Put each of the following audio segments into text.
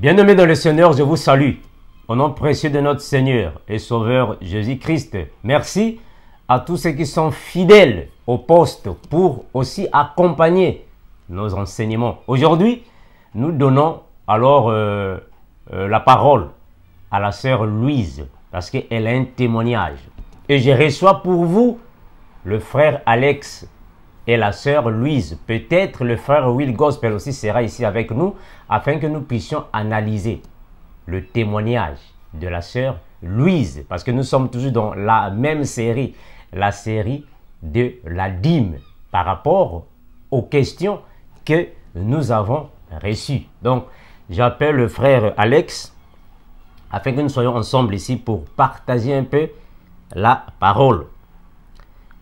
Bien-aimés dans le Seigneur, je vous salue. Au nom précieux de notre Seigneur et Sauveur Jésus-Christ. Merci à tous ceux qui sont fidèles au poste pour aussi accompagner nos enseignements. Aujourd'hui, nous donnons alors la parole à la sœur Louise parce qu'elle a un témoignage. Et je reçois pour vous le frère Alex et la sœur Louise. Peut-être le frère Will Gospel aussi sera ici avec nous afin que nous puissions analyser le témoignage de la sœur Louise. Parce que nous sommes toujours dans la même série, la série de la dîme par rapport aux questions que nous avons reçues. Donc, j'appelle le frère Alex afin que nous soyons ensemble ici pour partager un peu la parole.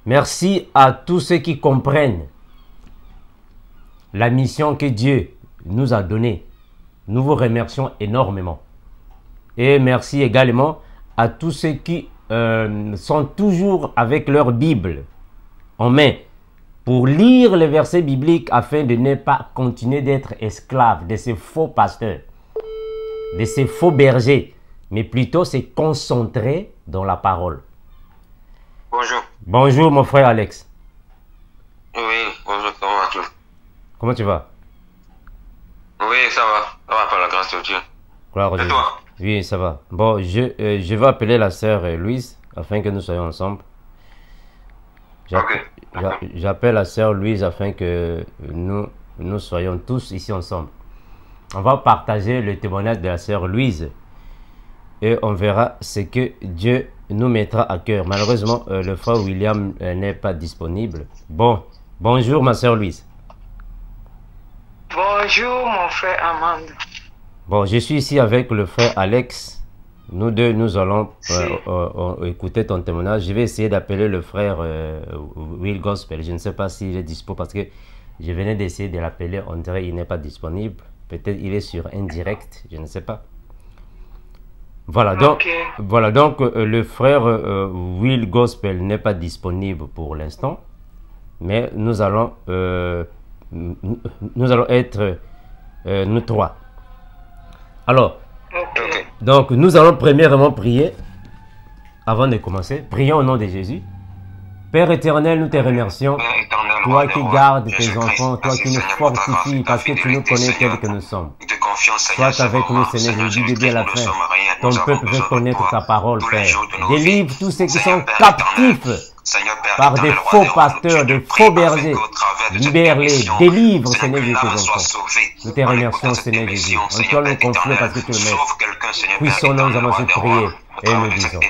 Merci à tous ceux qui comprennent la mission que Dieu nous a donnée. Nous vous remercions énormément. Et merci également à tous ceux qui sont toujours avec leur Bible en main pour lire les versets bibliques afin de ne pas continuer d'être esclaves de ces faux pasteurs, de ces faux bergers, mais plutôt se concentrer dans la parole. Bonjour. Bonjour mon frère Alex. Oui, bonjour, comment vas-tu? Comment tu vas? Oui, ça va par la grâce de Dieu. Gloire à Et Dieu. toi? Oui, ça va. Bon, je vais appeler la sœur Louise afin que nous soyons ensemble. J'appelle la sœur Louise afin que nous soyons tous ici ensemble. On va partager le témoignage de la sœur Louise et on verra ce que Dieu nous mettra à cœur. Malheureusement, le frère William n'est pas disponible. Bon, bonjour ma sœur Louise. Bonjour mon frère Amand. Bon, je suis ici avec le frère Alex. Nous deux, nous allons écouter ton témoignage. Je vais essayer d'appeler le frère Will Gospel. Je ne sais pas s'il est dispo parce que je venais d'essayer de l'appeler. On dirait qu'il n'est pas disponible. Peut-être il est sur indirect. Je ne sais pas. Voilà, donc, le frère Will Gospel n'est pas disponible pour l'instant. Mais nous allons être nous trois. Alors, donc nous allons premièrement prier avant de commencer. Prions au nom de Jésus. Père éternel, nous te remercions. Toi qui gardes tes enfants, toi qui nous fortifies parce que tu nous connais tels que nous sommes. Sois avec nous, Seigneur, je dis de bien à la fin. Ton peuple veut connaître ta parole, Père. Délivre tous ceux qui sont captifs par des faux pasteurs, des faux bergers. Libère-les, délivre, Seigneur Jésus, tes enfants. Nous te remercions, Seigneur Jésus. En toi, nous confions parce que tu le mets. Puissons-nous, nous avons su prier et nous disons.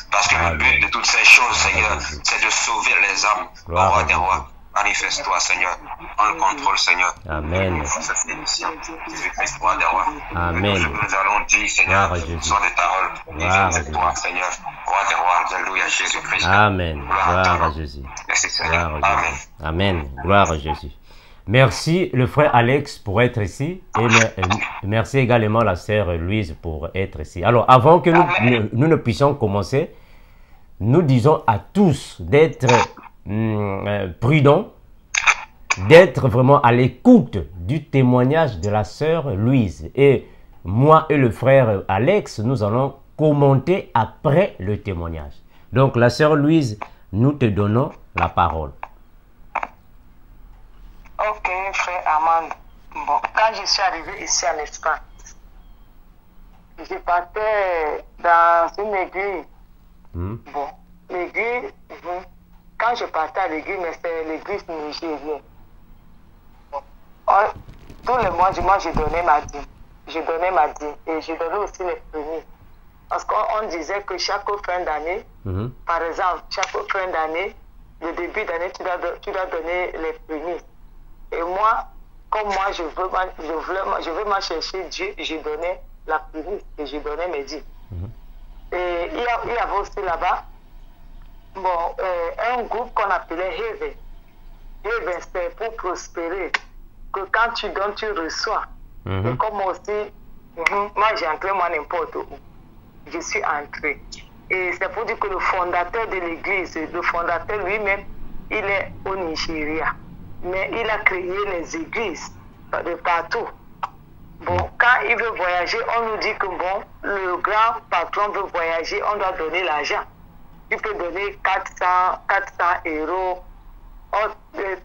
Parce que le but de toutes ces choses, Seigneur, c'est de sauver les âmes. Roi des rois, manifeste-toi, Seigneur. On le contrôle, Seigneur. Amen. Jésus-Christ, roi des rois. Amen. Nous allons dire, Seigneur, soit de ta manifeste-toi, Seigneur. Roi des rois, alléluia, Jésus-Christ. Amen. Gloire à Jésus. Merci, Seigneur. Amen. Amen. Gloire à Jésus. Merci le frère Alex pour être ici et merci également la sœur Louise pour être ici. Alors, avant que nous ne puissions commencer, nous disons à tous d'être prudents, d'être vraiment à l'écoute du témoignage de la sœur Louise. Et moi et le frère Alex, nous allons commenter après le témoignage. Donc, la sœur Louise, nous te donnons la parole. Ok, frère Amand. Bon, quand je suis arrivé ici en Espagne, je partais dans une église. Bon, l'église, quand je partais à l'église, mais c'est l'église nigérienne. Bon, tous les mois, moi, je donnais ma dîme. Je donnais ma dîme et je donnais aussi les premiers. Parce qu'on disait que chaque fin d'année, par exemple, chaque fin d'année, le début d'année, tu dois donner les premiers. Et moi, comme moi, je veux m'en chercher Dieu, je donnais la prémisse et je donnais mes dîmes. Et il y avait aussi là-bas un groupe qu'on appelait Heaven. Heaven, c'est pour prospérer. Que quand tu donnes, tu reçois. Et comme moi aussi, moi j'ai entré moi n'importe où. Je suis entré. Et c'est pour dire que le fondateur de l'église, le fondateur lui-même, il est au Nigeria. Mais il a créé les églises de partout. Bon, quand il veut voyager, on nous dit que bon, le grand patron veut voyager, on doit donner l'argent. Tu peux donner 400 euros,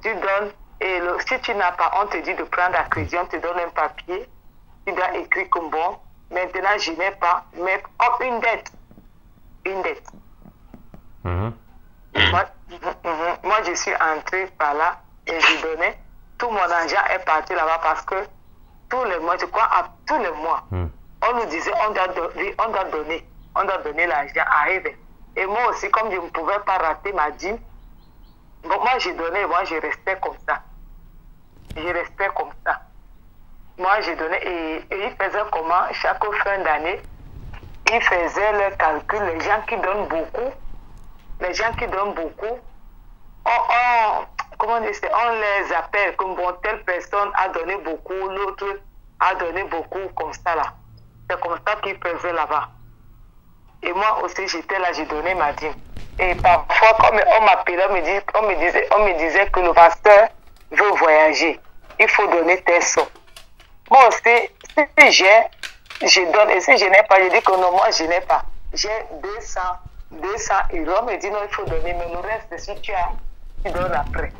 tu donnes, et si tu n'as pas, on te dit de prendre à crédit, on te donne un papier, tu dois écrire comme bon, maintenant je n'ai pas, mais une dette. Une dette. Moi, je suis entré par là et je donnais, tout mon argent est parti là-bas parce que tous les mois, je crois, à tous les mois, on nous disait on doit donner l'argent à Eve. Et moi aussi, comme je ne pouvais pas rater ma dîme, bon, moi je donnais, moi je restais comme ça. Je restais comme ça. Moi je donnais, et ils faisaient comment, chaque fin d'année, ils faisaient le calcul, les gens qui donnent beaucoup, comment dire, on les appelle comme bon, telle personne a donné beaucoup, l'autre a donné beaucoup, comme ça là. C'est comme ça qu'ils faisaient là-bas. Et moi aussi, j'étais là, j'ai donné ma dîme. Et parfois, comme on m'appelait, on me disait que le pasteur veut voyager. Il faut donner tes sons. Moi aussi, si je donne. Et si je n'ai pas, je dis que non, moi, je n'ai pas. J'ai 200 euros. On me dit non, il faut donner. Mais le reste, si tu as, tu donnes après.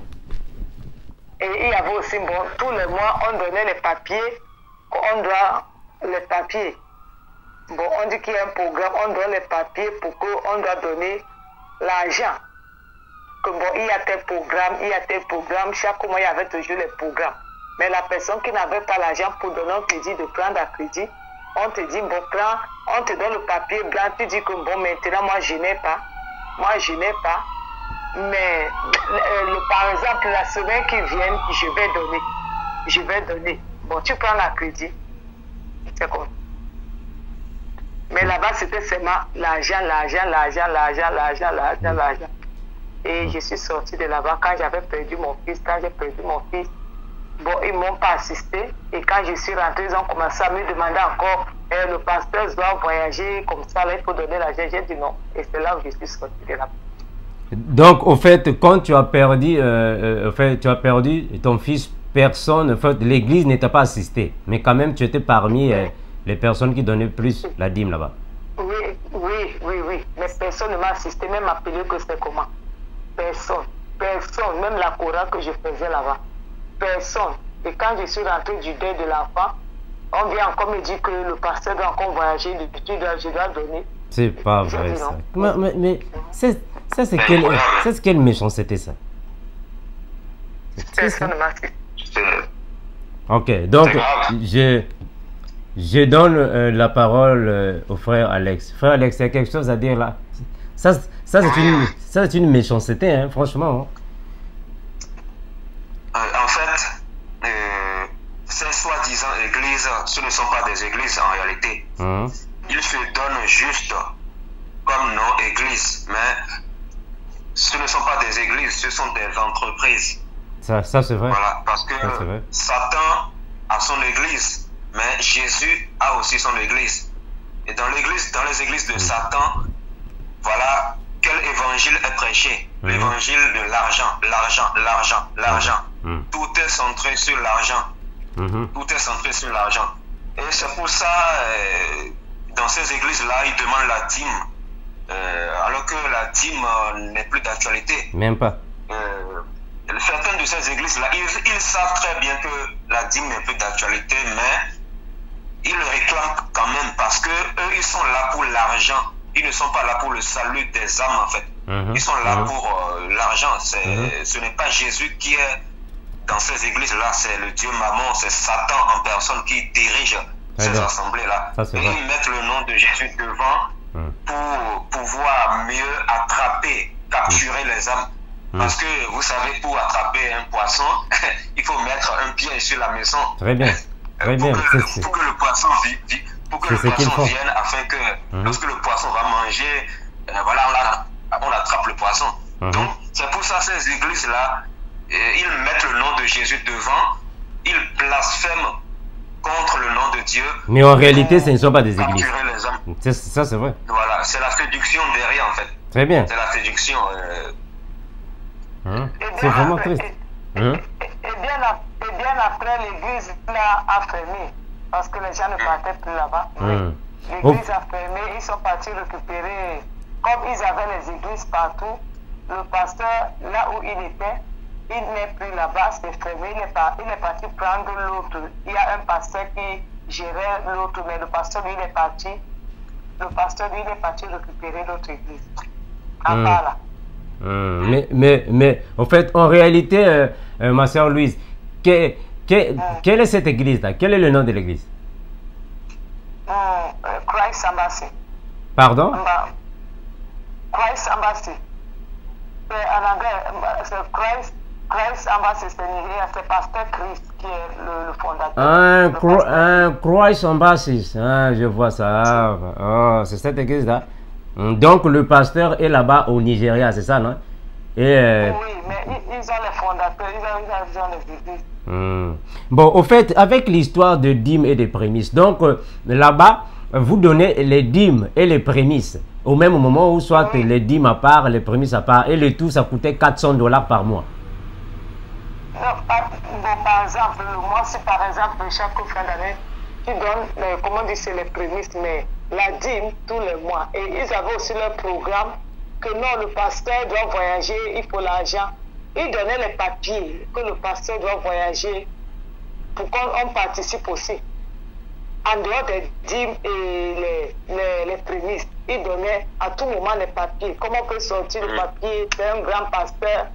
Et il y avait aussi, bon, tous les mois, on donnait les papiers. Les papiers. Bon, on dit qu'il y a un programme, on donne les papiers pour qu'on doit donner l'argent. Que bon, il y a tel programme, chaque mois il y avait toujours les programmes. Mais la personne qui n'avait pas l'argent pour donner, on te dit de prendre à crédit. On te dit, bon, on te donne le papier blanc, tu dis que bon, maintenant moi je n'ai pas. Mais par exemple, la semaine qui vient, je vais donner. Bon, tu prends la crédit. C'est comme ça. Mais là-bas, c'était seulement l'argent. Et je suis sortie de là-bas quand j'avais perdu mon fils. Bon, ils ne m'ont pas assisté. Et quand je suis rentrée, ils ont commencé à me demander encore, le pasteur doit voyager comme ça, là, il faut donner l'argent. J'ai dit non. Et c'est là où je suis sortie de là-bas. Donc, au fait, quand tu as perdu, ton fils, personne, en fait, l'église n'était pas assistée. Mais quand même, tu étais parmi les personnes qui donnaient plus la dîme là-bas. Oui. Mais personne ne m'a assisté, même appelé que c'est comment. Personne. Même la chorale que je faisais là-bas. Personne. Et quand je suis rentrée du deuil de l'enfant, on vient encore me dire que le pasteur doit encore voyager, je dois donner. C'est pas vrai ça. Mais c'est quelle méchanceté ça? Personne ne m'a assisté. Ok, donc je donne la parole au frère Alex. Frère Alex, il y a quelque chose à dire là. Ça c'est une méchanceté, hein, franchement. En fait, ces soi-disant églises, ce ne sont pas des églises en réalité. Ils se donnent juste comme non églises, mais ce ne sont pas des églises, ce sont des entreprises. Ça c'est vrai. Voilà, parce que Satan a son église, mais Jésus a aussi son église. Et dans les églises de Satan, voilà quel évangile est prêché. L'évangile de l'argent. Tout est centré sur l'argent. Tout est centré sur l'argent. Et c'est pour ça, dans ces églises-là, ils demandent la dîme. Alors que la dîme n'est plus d'actualité. Même pas. Certaines de ces églises-là, ils savent très bien que la dîme n'est plus d'actualité, mais ils le réclament quand même parce que eux, ils sont là pour l'argent. Ils ne sont pas là pour le salut des âmes, en fait. Ils sont là pour l'argent. Ce n'est pas Jésus qui est dans ces églises-là, c'est le Dieu Mammon, c'est Satan en personne qui dirige ces assemblées-là. Et ils mettent le nom de Jésus devant pour pouvoir mieux attraper, capturer les âmes. Parce que vous savez, pour attraper un poisson, il faut mettre un pied sur la maison. Très bien. Pour que le poisson vienne, afin que lorsque le poisson va manger, voilà, on attrape le poisson. Donc, c'est pour ça ces églises-là, ils mettent le nom de Jésus devant, ils blasphèment contre le nom de Dieu. Mais en réalité, ce ne sont pas des églises. Ça, c'est vrai. Voilà, c'est la séduction derrière, en fait. Très bien. C'est la séduction. C'est vraiment triste. Et bien après, l'église a fermé. parce que les gens ne partaient plus là-bas. L'église a fermé, ils sont partis récupérer, comme ils avaient les églises partout, le pasteur, là où il était, il n'est plus là-bas, c'est fermé, il est parti prendre l'autre. Il y a un pasteur qui gérait l'autre, mais le pasteur, lui, il est parti récupérer l'autre église. À part là. Mais, en fait, en réalité, ma soeur Louise, quelle est cette église-là? Quel est le nom de l'église? Christ Embassy. Pardon? Christ Embassy. En anglais, c'est Christ Embassy, c'est Pasteur Christ qui est le fondateur. Christ Embassy, je vois ça. Oh, c'est cette église-là. Donc, le pasteur est là-bas au Nigeria, c'est ça, non? Oui, mais ils ont les fondateurs, ils ont les églises. Bon, au fait, avec l'histoire de dîmes et de prémices, donc là-bas, vous donnez les dîmes et les prémices au même moment où soit les dîmes à part, les prémices à part, et le tout, ça coûtait $400 par mois. Non, par exemple, moi, si par exemple, chaque fin d'année, tu donnes, comment dire, c'est les prémices, mais la dîme tous les mois. Et ils avaient aussi leur programme que non, le pasteur doit voyager, il faut l'argent. Ils donnaient les papiers que le pasteur doit voyager pour qu'on participe aussi. En dehors des dîmes et les prémices, ils donnaient à tout moment les papiers. Comment on peut sortir le papier? C'est un grand pasteur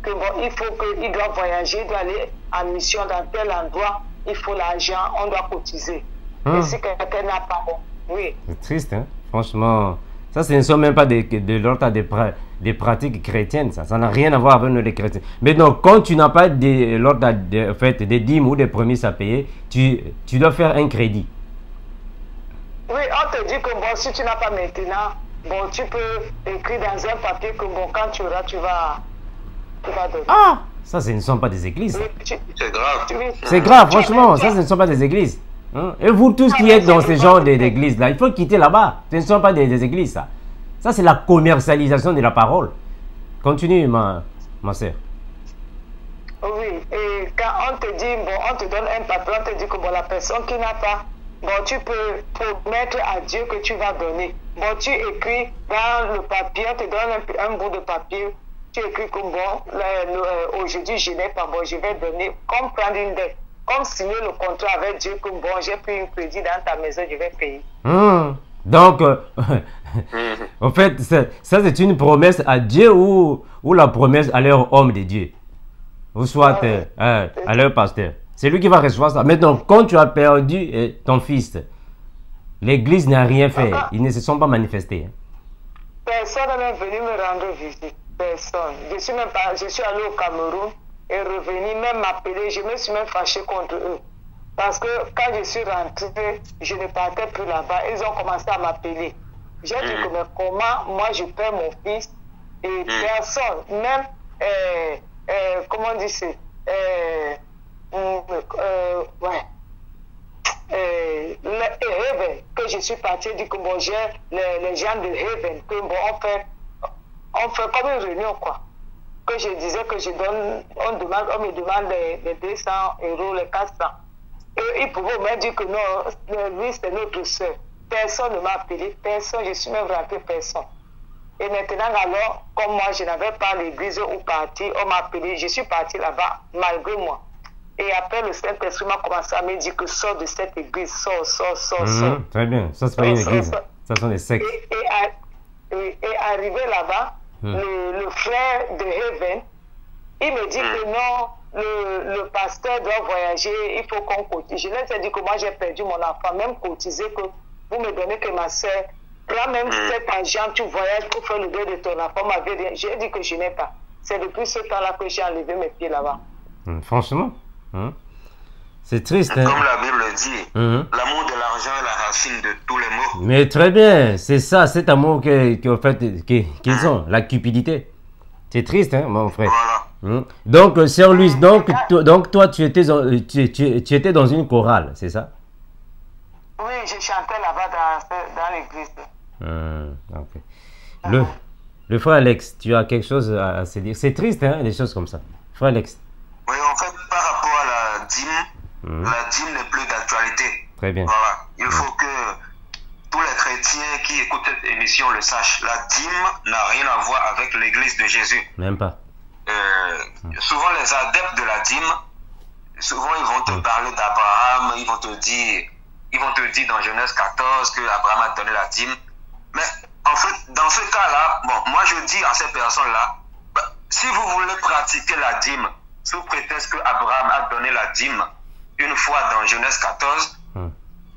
que bon, il faut qu'il doit voyager, il doit aller en mission dans tel endroit, il faut l'argent, on doit cotiser. Et si quelqu'un n'a pas, bon, oui. C'est triste, hein? Franchement. Ça, ce ne sont même pas de l'ordre des pratiques chrétiennes. Ça n'a rien à voir avec nous les chrétiens. Mais donc, quand tu n'as pas l'ordre des dîmes ou des prémices à payer, tu dois faire un crédit. Oui, on te dit que bon, si tu n'as pas maintenant, bon, tu peux écrire dans un papier que bon, quand tu auras, tu vas donner. Ah, ça, ce ne sont pas des églises. C'est grave. C'est grave, franchement. Ça, ce ne sont pas des églises. Et vous tous qui êtes dans ce genre d'églises-là, il faut quitter là-bas. Ce ne sont pas des églises, ça. Ça, c'est la commercialisation de la parole. Continue, ma soeur. Oui, et quand on te dit, bon, on te donne un papier, on te dit que bon, la personne qui n'a pas, bon, tu peux promettre à Dieu que tu vas donner. Bon, tu écris dans le papier, on te donne un bout de papier, tu écris que bon, aujourd'hui je n'ai pas, bon, je vais donner, comme prendre une dette. Comme signer le contrat avec Dieu, que bon, j'ai pris un crédit dans ta maison, je vais payer. Donc, en fait, ça c'est une promesse à Dieu ou la promesse à leur homme de Dieu, ou soit à leur pasteur. C'est lui qui va recevoir ça. Maintenant, quand tu as perdu ton fils, l'église n'a rien fait. Ils ne se sont pas manifestés. Personne n'est venu me rendre visite. Personne. Je suis allé au Cameroun. Et revenu, même m'appeler, je me suis même fâché contre eux. Parce que quand je suis rentré, je ne partais plus là-bas. Ils ont commencé à m'appeler. J'ai dit que mais comment moi je perds mon fils et personne, même, comment on dit c'est, Heaven, que je suis parti, dit que bon, j'ai les gens de Heaven, que bon, on fait comme une réunion, quoi. Que je disais que on me demande les 200 €, les 400. Et ils pouvaient me dire que non, lui c'est notre soeur. Personne ne m'a appelé, personne, je suis même rentré personne. Et maintenant alors, comme moi je n'avais pas l'église où partir, on m'a appelé, je suis parti là-bas malgré moi. Et après le Saint-Esprit m'a commencé à me dire que sors de cette église, sors. Très bien, ça c'est pas une église, ça sont des sectes. Et arrivé là-bas, le frère de Heaven, il me dit que non, le pasteur doit voyager, il faut qu'on cotise. Je lui ai dit que moi j'ai perdu mon enfant, même cotiser, que vous me donnez que ma soeur, prends même cet argent, tu voyages pour faire le deuil de ton enfant. J'ai dit que je n'ai pas. C'est depuis ce temps-là que j'ai enlevé mes pieds là-bas. Franchement, c'est triste. Comme la Bible dit, l'amour de l'argent est la racine de tous les maux. Mais très bien, c'est ça, cet amour qu'ils ont, la cupidité. C'est triste, hein, mon frère. Voilà. Donc, sœur Louise, donc toi, tu étais dans une chorale, c'est ça? Oui, je chantais là-bas dans l'église. Okay. Le frère Alex, tu as quelque chose à se dire? C'est triste, hein, des choses comme ça. Frère Alex. Oui, en fait, par rapport à la dîme n'est plus d'actualité. Très bien. Voilà. Il faut que tous les chrétiens qui écoutent cette émission le sachent. La dîme n'a rien à voir avec l'église de Jésus. Même pas. Souvent, les adeptes de la dîme, souvent, ils vont te parler d'Abraham, ils vont te dire dans Genèse 14 que Abraham a donné la dîme. Mais en fait, dans ce cas-là, bon, moi je dis à ces personnes-là, si vous voulez pratiquer la dîme, sous prétexte que Abraham a donné la dîme une fois dans Genèse 14,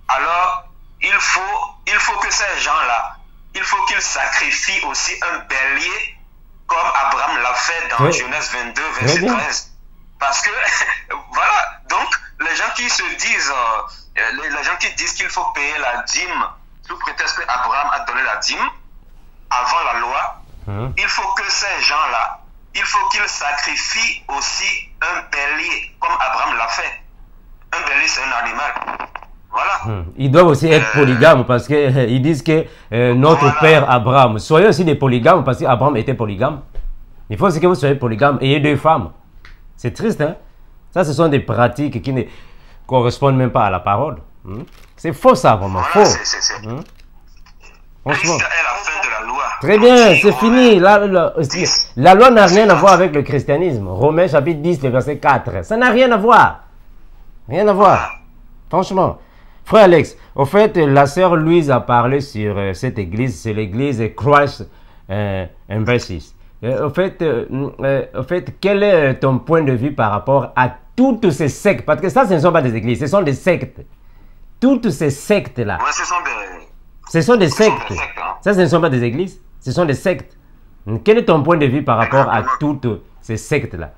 alors il faut que ces gens-là, il faut qu'ils sacrifient aussi un bélier comme Abraham l'a fait dans Genèse 22, verset 13. Parce que, voilà, donc les gens qui se disent, les gens qui disent qu'il faut payer la dîme sous prétexte que Abraham a donné la dîme avant la loi, il faut que ces gens-là, il faut qu'ils sacrifient aussi un bélier comme Abraham l'a fait. Un bélier, c'est un animal. Voilà. Ils doivent aussi être polygames parce qu'ils disent que notre père Abraham, soyez aussi des polygames parce qu'Abraham était polygame. Il faut aussi que vous soyez polygame et ayez 2 femmes. C'est triste, hein? Ça, ce sont des pratiques qui ne correspondent même pas à la parole. C'est faux, ça, vraiment. Voilà, faux. Franchement. Christ est la fin de la loi. Très bien, c'est fini. La loi n'a rien à voir avec le christianisme. Romains chapitre 10, le verset 4. Ça n'a rien à voir. Rien à voir. Franchement. Frère Alex, au fait, la sœur Louise a parlé sur cette église. C'est l'église Christ Embassies. Au fait, quel est ton point de vue par rapport à toutes ces sectes? Parce que ça, ce ne sont pas des églises, ce sont des sectes. Toutes ces sectes-là. Ouais, ce sont des sectes. Ça, ce ne sont pas des églises, ce sont des sectes. Quel est ton point de vue par rapport à toutes ces sectes-là?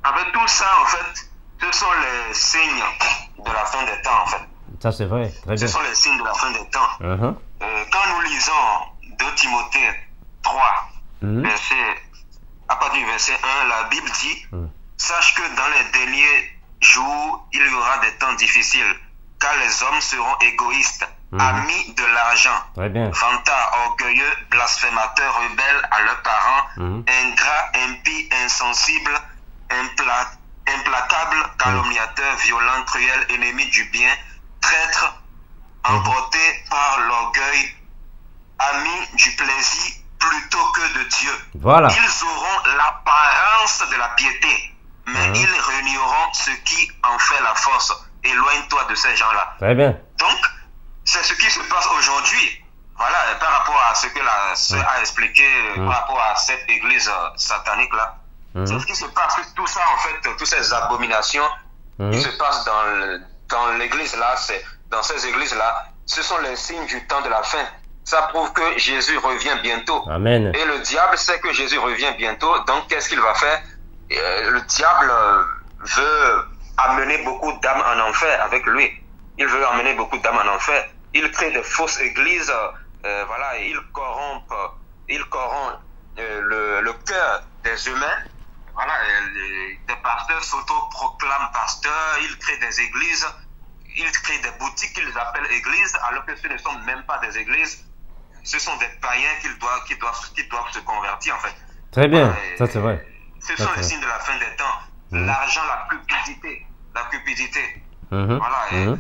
Avec tout ça, en fait, ce sont les signes de la fin des temps, en fait. Ça, c'est vrai, très bien. Ce sont les signes de la fin des temps. Quand nous lisons 2 Timothée 3, à partir du verset 1, la Bible dit sache que dans les derniers jours, il y aura des temps difficiles, car les hommes seront égoïstes, amis de l'argent, vantards, orgueilleux, blasphémateurs, rebelles à leurs parents, ingrats, impies, insensibles, implacables, calomniateurs, violents, cruels, ennemis du bien, traîtres, emportés par l'orgueil, amis du plaisir plutôt que de Dieu. Voilà. Ils auront l'apparence de la piété, mais ils réuniront ce qui en fait la force. Éloigne-toi de ces gens-là. Très bien. Donc, c'est ce qui se passe aujourd'hui. Voilà, par rapport à ce que la sœur a expliqué, par rapport à cette église satanique-là. C'est ce qui se passe. Tout ça, en fait, toutes ces abominations qui se passent dans l'église-là, dans ces églises-là, ce sont les signes du temps de la fin. Ça prouve que Jésus revient bientôt. Amen. Et le diable sait que Jésus revient bientôt. Donc, qu'est-ce qu'il va faire? Le diable veut amener beaucoup d'âmes en enfer avec lui. Il veut amener beaucoup d'âmes en enfer. Il crée de fausses églises. Voilà, et il corrompt le cœur des humains. Voilà, des pasteurs s'auto-proclament pasteurs. Ils créent des églises. Ils créent des boutiques qu'ils appellent églises, alors que ce ne sont même pas des églises. Ce sont des païens qui doivent se convertir, en fait. Très bien, ça c'est vrai. Ce sont les signes de la fin des temps. L'argent, la cupidité. La cupidité. Voilà.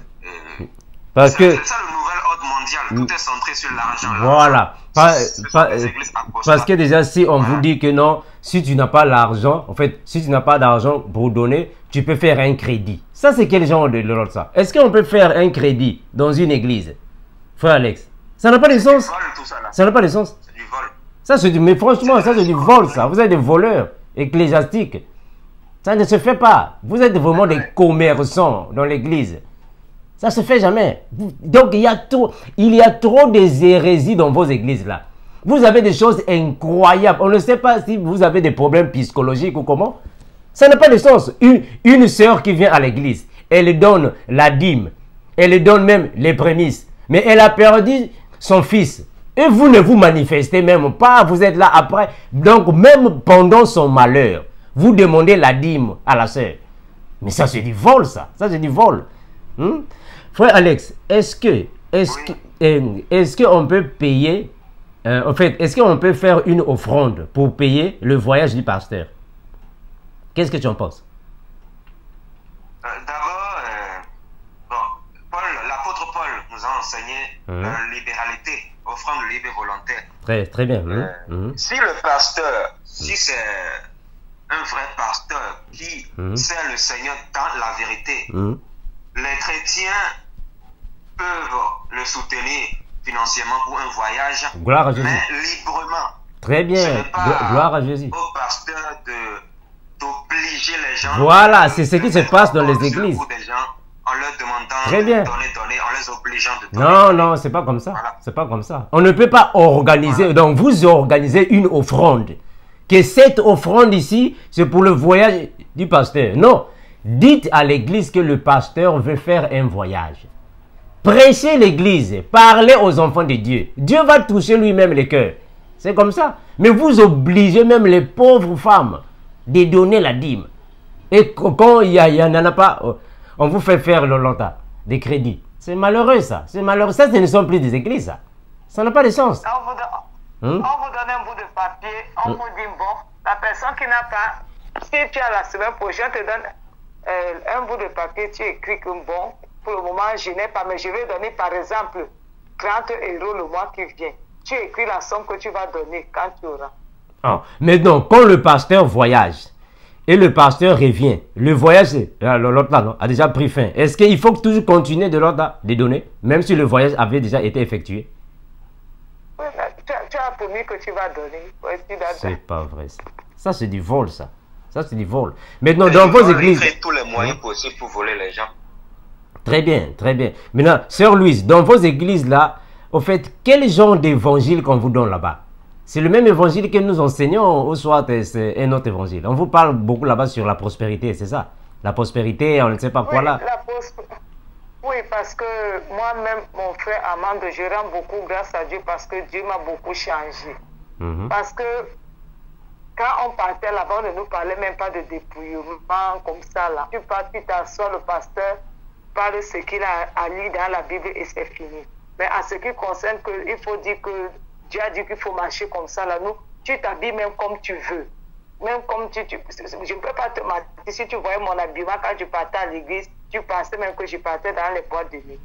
Parce que c'est ça le nouvel ordre mondial. Tout est centré sur l'argent. Voilà. Parce que déjà, si on vous dit que non, si tu n'as pas l'argent, en fait, si tu n'as pas d'argent pour donner, tu peux faire un crédit. Ça, c'est quel genre de l'ordre ça? Est-ce qu'on peut faire un crédit dans une église? Frère Alex, ça n'a pas de sens. Ça n'a pas de sens. C'est du vol. Ça, c'est du... Mais franchement, ça, c'est du vol, ça. Vous êtes des voleurs ecclésiastiques. Ça ne se fait pas. Vous êtes vraiment des commerçants dans l'église. Ça ne se fait jamais. Donc, il y a trop des hérésies dans vos églises-là. Vous avez des choses incroyables. On ne sait pas si vous avez des problèmes psychologiques ou comment. Ça n'a pas de sens. Une sœur qui vient à l'église, elle donne la dîme. Elle donne même les prémices. Mais elle a perdu son fils. Et vous ne vous manifestez même pas. Vous êtes là après. Donc, même pendant son malheur, vous demandez la dîme à la sœur. Mais ça, c'est du vol, ça. Ça, c'est du vol. Frère Alex, est-ce qu'on peut payer, en fait, est-ce qu'on peut faire une offrande pour payer le voyage du pasteur? Qu'est-ce que tu en penses? D'abord, la libéralité, offrande libre et volontaire. Très bien. Si le pasteur, si c'est un vrai pasteur qui sert le Seigneur dans la vérité, les chrétiens peuvent le soutenir financièrement pour un voyage, gloire à Jésus. Mais librement. Très bien, gloire à Jésus. Au pasteur d'obliger les gens. Voilà, c'est ce qui se passe dans les églises. Des gens, en leur demandant très bien. De donner, en les obligeant de donner. Non, c'est pas comme ça. Voilà. C'est pas comme ça. On ne peut pas organiser. Voilà. Donc vous organisez une offrande. Que cette offrande ici, c'est pour le voyage du pasteur. Non. Dites à l'église que le pasteur veut faire un voyage. Prêchez l'église. Parlez aux enfants de Dieu. Dieu va toucher lui-même les cœurs. C'est comme ça. Mais vous obligez même les pauvres femmes de donner la dîme. Et quand il y en a pas, on vous fait faire le lota, des crédits. C'est malheureux ça. C'est malheureux. Ça, ce ne sont plus des églises. Ça n'a pas de sens. On vous donne un bout de papier. On vous dit, bon, la personne qui n'a pas, si tu as la semaine prochaine, je te donne un bout de papier, tu écris que bon, pour le moment, je n'ai pas, mais je vais donner par exemple 30 € le mois qui vient. Tu écris la somme que tu vas donner quand tu auras. Ah, mais donc, quand le pasteur voyage et le pasteur revient, le voyage, l'autre là, non, a déjà pris fin. Est-ce qu'il faut toujours continuer de l'autre là, de donner, même si le voyage avait déjà été effectué? Oui, tu as promis que tu vas donner. C'est pas vrai ça. Ça, c'est du vol, ça. Ça, c'est du vol. Maintenant, dans vos églises... Ils créent tous les moyens possibles pour voler les gens. Très bien, très bien. Maintenant, Sœur Louise, dans vos églises là, au fait, quel genre d'évangile qu'on vous donne là-bas? C'est le même évangile que nous enseignons ou soit c'est un autre évangile? On vous parle beaucoup là-bas sur la prospérité, c'est ça? La prospérité, on ne sait pas quoi là. Oui, parce que moi-même, mon frère Amande, je rends beaucoup grâce à Dieu parce que Dieu m'a beaucoup changé. Parce que quand on partait là-bas, on ne nous parlait même pas de dépouillement comme ça là. Tu pars, tu t'assois, le pasteur parle ce qu'il a lu dans la Bible et c'est fini. Mais en ce qui concerne il faut dire que Dieu a dit qu'il faut marcher comme ça là, nous, tu t'habilles même comme tu veux. Même comme je ne peux pas te mentir, si tu voyais mon habillement quand je partais à l'église, tu pensais même que je partais dans les boîtes de nuit.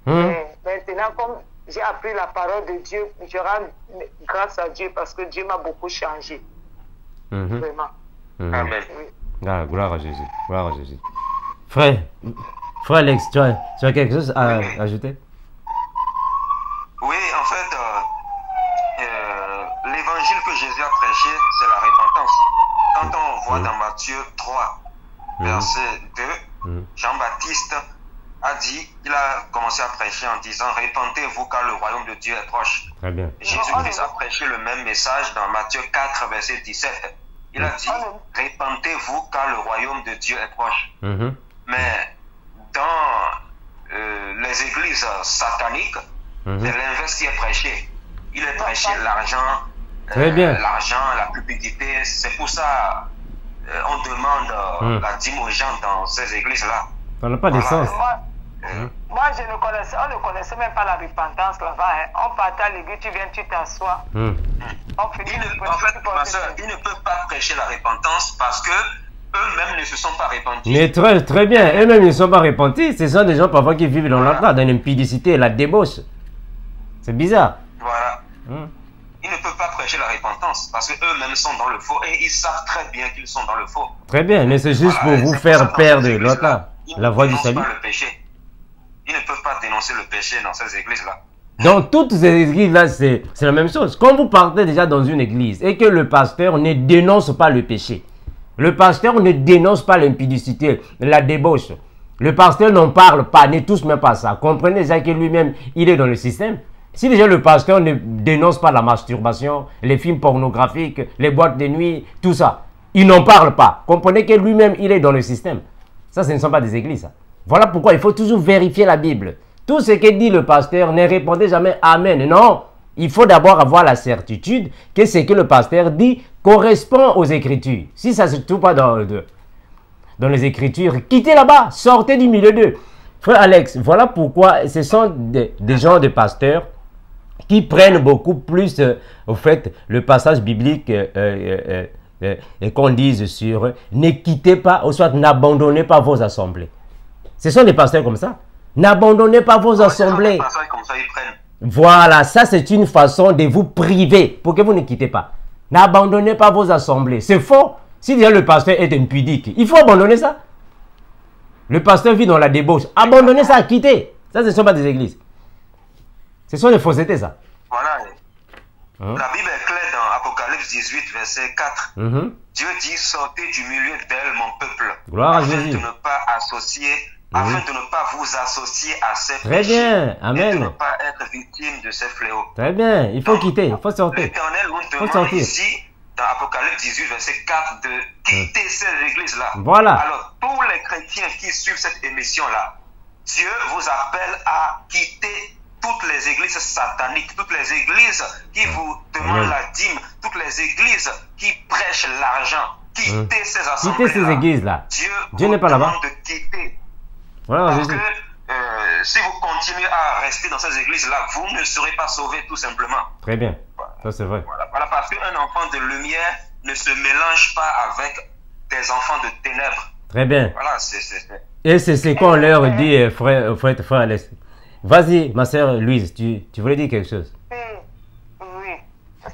Mais maintenant, comme j'ai appris la parole de Dieu, je rends grâce à Dieu parce que Dieu m'a beaucoup changé. Vraiment. Amen. Oui. Ah, gloire à Jésus. Gloire à Jésus. Frère Alex, tu as quelque chose à ajouter? Oui, en fait, l'évangile que Jésus a prêché, c'est la repentance. Quand on voit dans Matthieu 3, verset 2, Jean-Baptiste a dit, il a commencé à prêcher en disant, répentez-vous car le royaume de Dieu est proche. Très bien. Jésus-Christ a prêché le même message dans Matthieu 4, verset 17. Il a dit, répentez-vous car le royaume de Dieu est proche. Mais dans les églises sataniques, c'est l'inverse qui est prêché. Il est prêché l'argent, la cupidité. C'est pour ça on demande la dîme aux gens dans ces églises-là. Ça n'a pas de sens. Moi, on ne connaissait même pas la repentance là-bas. On partait à l'église, tu viens, tu t'assois. En fait, ma soeur, ils ne peuvent pas prêcher la repentance parce que eux-mêmes ne se sont pas repentis. Mais très bien, eux-mêmes ne sont pas repentis. Ce sont des gens parfois qui vivent dans l'impudicité et la débauche. C'est bizarre. Voilà. Ils ne peuvent pas prêcher la repentance parce qu'eux-mêmes sont dans le faux et ils savent très bien qu'ils sont dans le faux. Très bien, mais c'est juste pour vous faire perdre la voie du salut. Le péché. Ils ne peuvent pas dénoncer le péché dans ces églises-là. Dans toutes ces églises-là, c'est la même chose. Quand vous partez déjà dans une église et que le pasteur ne dénonce pas le péché, le pasteur ne dénonce pas l'impudicité, la débauche, le pasteur n'en parle pas, ne touche même pas ça. Comprenez déjà que lui-même, il est dans le système. Si déjà le pasteur ne dénonce pas la masturbation, les films pornographiques, les boîtes de nuit, tout ça, il n'en parle pas. Comprenez que lui-même, il est dans le système. Ça, ce ne sont pas des églises. Ça. Voilà pourquoi il faut toujours vérifier la Bible. Tout ce que dit le pasteur, ne répondez jamais Amen. Non, il faut d'abord avoir la certitude que ce que le pasteur dit correspond aux Écritures. Si ça ne se trouve pas dans les Écritures, quittez là-bas, sortez du milieu d'eux. Frère Alex, voilà pourquoi ce sont des gens de pasteurs qui prennent beaucoup plus, au fait, le passage biblique et qu'on dise sur ne quittez pas, ou soit n'abandonnez pas vos assemblées. Ce sont des pasteurs comme ça. N'abandonnez pas vos assemblées. Des passages comme ça, ils prennent. Voilà, ça c'est une façon de vous priver pour que vous ne quittez pas. N'abandonnez pas vos assemblées. C'est faux. Si déjà le pasteur est impudique, il faut abandonner ça. Le pasteur vit dans la débauche. Abandonnez ça, quittez. Ça, ce ne sont pas des églises. Ce sont des faussetés, ça. Voilà. La Bible est claire dans Apocalypse 18, verset 4. Dieu dit, sortez du milieu d'elle, mon peuple. Gloire à afin Jésus. de ne pas associer, afin de ne pas vous associer à ces Très péchés. bien. Amen. Et de ne pas être victime de ces fléaux. Très bien. Il faut quitter. Il faut sortir. L'Éternel nous Faut demande sortir. ici, dans Apocalypse 18, verset 4, de quitter ces églises-là. Voilà. Alors, tous les chrétiens qui suivent cette émission-là, Dieu vous appelle à quitter toutes les églises sataniques, toutes les églises qui vous demandent Amen. la dîme, toutes les églises qui prêchent l'argent. Quittez ces assemblées-là. Quittez ces églises-là. Dieu Dieu vous n'est pas là-bas. demande de quitter. Voilà, Parce Jésus. que si vous continuez à rester dans ces églises-là, vous ne serez pas sauvés tout simplement. Très bien. Ça, c'est vrai. Voilà, parce qu'un enfant de lumière ne se mélange pas avec des enfants de ténèbres. Très bien. Voilà, Et c'est ce qu'on leur dit, frère Alex. Vas-y, ma soeur Louise, tu voulais dire quelque chose? Oui.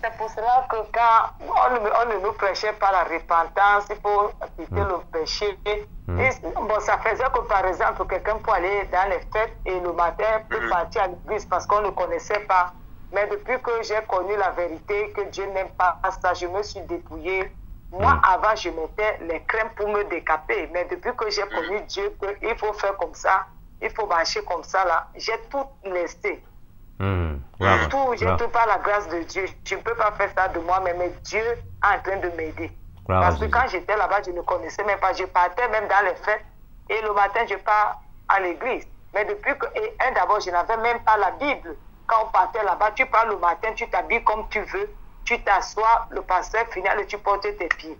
C'est pour cela que quand on ne nous prêchait pas la repentance, il faut quitter le péché. Et, bon, ça faisait que par exemple, quelqu'un peut aller dans les fêtes et le matin peut partir à l'église parce qu'on ne connaissait pas. Mais depuis que j'ai connu la vérité, que Dieu n'aime pas ça, je me suis dépouillée. Moi, avant, je mettais les crèmes pour me décaper. Mais depuis que j'ai connu Dieu, qu'il faut faire comme ça, il faut marcher comme ça, là, j'ai tout laissé. Tout, j'ai tout par la grâce de Dieu. Je ne peux pas faire ça de moi-même, mais Dieu est en train de m'aider. Parce que quand j'étais là-bas, je ne connaissais même pas. Je partais même dans les fêtes et le matin, je pars à l'église. Mais depuis que, d'abord, je n'avais même pas la Bible. Quand on partait là-bas, tu pars le matin, tu t'habilles comme tu veux, tu t'assois, le pasteur final et tu portes tes pieds.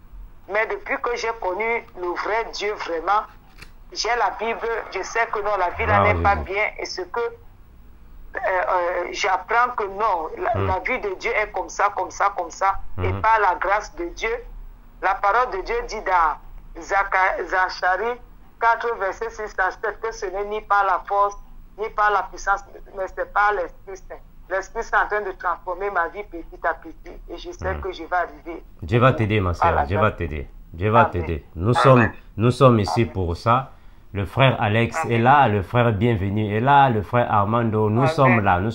Mais depuis que j'ai connu le vrai Dieu vraiment, j'ai la Bible, je sais que non, la vie là n'est pas bien et ce que j'apprends que non, la vie de Dieu est comme ça, comme ça, comme ça, et par la grâce de Dieu. La parole de Dieu dit dans Zacharie 4, verset 6 à 7 que ce n'est ni par la force, ni par la puissance, mais c'est par l'Esprit Saint. L'Esprit Saint est en train de transformer ma vie petit à petit et je sais que je vais arriver. Dieu va t'aider, ma soeur, Dieu va t'aider. Dieu va t'aider. Nous sommes ici pour ça. Le frère Alex est là, le frère Bienvenu est là, le frère Armando, nous sommes là, nous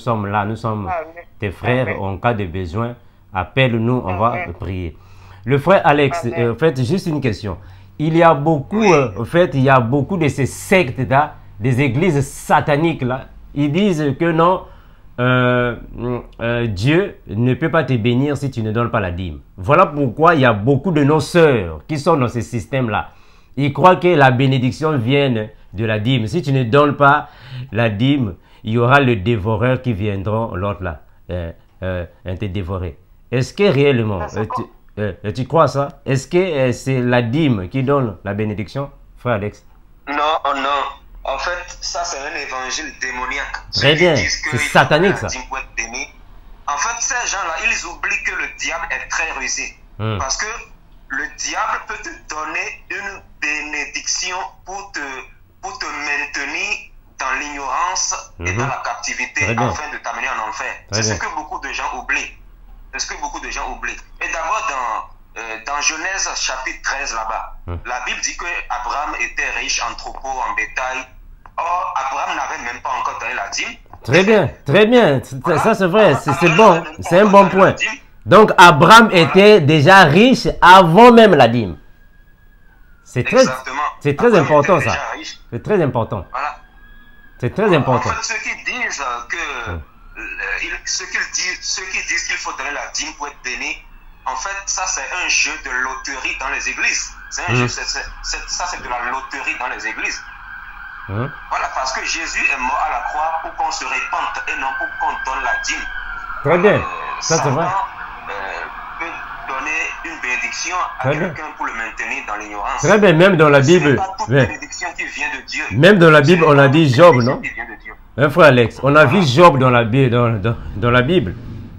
sommes tes frères en cas de besoin. Appelle-nous, on va prier. Le frère Alex, en fait, juste une question. Il y a beaucoup, en fait, il y a beaucoup de ces sectes-là, des églises sataniques là. Ils disent que non, Dieu ne peut pas te bénir si tu ne donnes pas la dîme. Voilà pourquoi il y a beaucoup de nos sœurs qui sont dans ce système-là. Ils croient que la bénédiction vient de la dîme. Si tu ne donnes pas la dîme, il y aura le dévoreur qui viendra, l'autre là, te dévorer. Est-ce que réellement, tu crois ça? Est-ce que c'est la dîme qui donne la bénédiction, frère Alex? Non, non. En fait, ça c'est un évangile démoniaque. Très bien, c'est satanique ça. En fait, ces gens-là, ils oublient que le diable est très rusé. Parce que le diable peut te donner une bénédiction pour te maintenir dans l'ignorance et dans la captivité afin de t'amener en enfer. C'est ce que beaucoup de gens oublient. C'est ce que beaucoup de gens oublient. Et d'abord, dans Genèse chapitre 13 là-bas, la Bible dit que Abraham était riche en troupeaux, en bétail. Or, Abraham n'avait même pas encore donné la dîme. Très bien, très bien. Voilà. Ça c'est vrai, c'est bon. C'est un bon point. Donc Abraham était déjà riche avant même la dîme. C'est très important ça. C'est très important. Voilà. C'est très important. En fait, ceux qui disent que ceux qui disent qu'il faut donner la dîme pour être béni, en fait, ça c'est un jeu de loterie dans les églises. C'est un jeu, ça c'est de la loterie dans les églises. Voilà, parce que Jésus est mort à la croix pour qu'on se répande et non pour qu'on donne la dîme. Très bien, ça c'est vrai. Peut donner une bénédiction à quelqu'un pour le maintenir dans l'ignorance. Très bien, même dans la Bible. Pas toute bénédiction qui vient de Dieu. Même dans la Bible, on a dit Job, non? Frère Alex, on a vu Job dans la Bible.